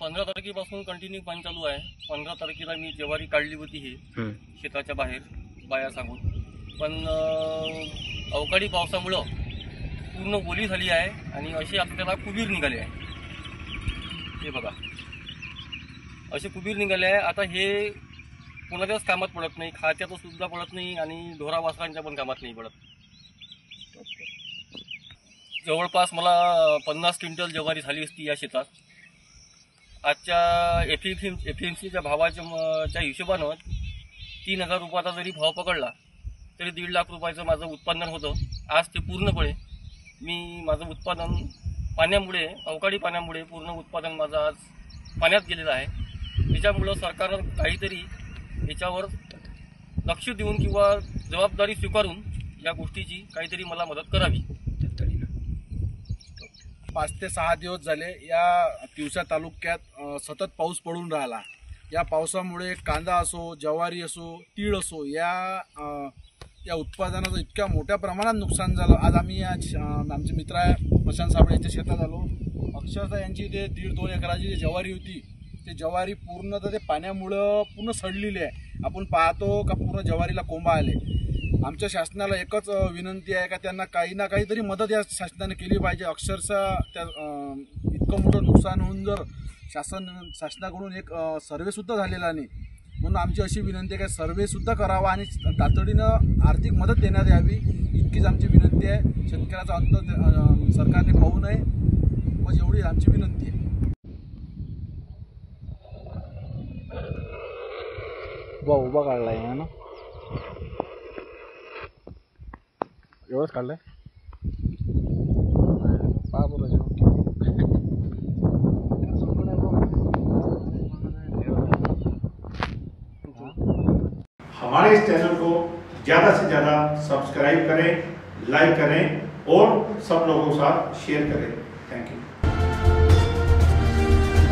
15 तारखेपासून कंटिन्यू पाणी चालू आहे। 15 तारखेला मी ज्वारी काढली होती हे शेताच्या बाहेर बाया सांगून, पण अवकाळी पावसामुळं पूर्ण ओली झाली आहे आणि असे आपल्याला कुबीर निघाले आहे। हे बघा, असे कुबीर निघाले आहे। आता हे कोणाच्याच कामात पडत नाही, खात्यात सुद्धा पडत नाही आणि ढोरा वासरांच्या पण कामात नाही पडत। जवळपास मला 50 क्विंटल ज्वारी झाली असती या शेतात। आजच्या एफएमसीच्या भावाच्या हिशोबानं 3000 रुपयाचा जरी भाव पकडला तरी 1.5 लाख रुपयाचं माझं उत्पन्न होतं। आज ते पूर्णपणे माझं उत्पादन पाण्यामुळे, अवकाळी पाण्यामुळे पूर्ण उत्पादन माझं आज पाण्यात गेलेलं आहे। त्याच्यामुळं सरकारनं काहीतरी याच्यावर लक्ष देऊन किंवा जबाबदारी स्वीकारून या गोष्टीची काहीतरी मला मदत करावी। 5 ते 6 दिवस झाले या तिवसा तालुक्यात सतत पाऊस पडून राहिला। या पावसामुळे कांदा असो, ज्वारी असो, तीळ असो या उत्पादनाचं इतक्या मोठ्या प्रमाणात नुकसान झालं। आज आम्ही आमचे मित्र आहे प्रशांत साबळे यांच्या शेतात आलो। अक्षरशः यांची ते 1.5-2 एकराची जी ज्वारी होती ते ज्वारी पूर्ण तर ते पाण्यामुळं पूर्ण सडलेली आहे। आपण पाहतो का पूर्ण ज्वारीला कोंबा आले। आमच्या शासनाला एकच विनंती आहे का त्यांना काही ना काहीतरी मदत या शासनाने केली पाहिजे। अक्षरशः त्या इतकं मोठं नुकसान होऊन जर शासनाकडून एक सर्वेसुद्धा झालेला नाही, म्हणून आमची अशी विनंती आहे की सर्वेसुद्धा करावा आणि तातडीनं आर्थिक मदत देण्यात यावी, इतकीच आमची विनंती आहे। शेतकऱ्याचा अंत सरकारने पाहू नये, बस एवढी आमची विनंती आहे। उभा काढलाय ना, एवढंच काढलंय। हमारे इस चैनल को ज़्यादा से ज़्यादा सब्सक्राइब करें, लाइक करें और सब लोगों के साथ शेयर करें।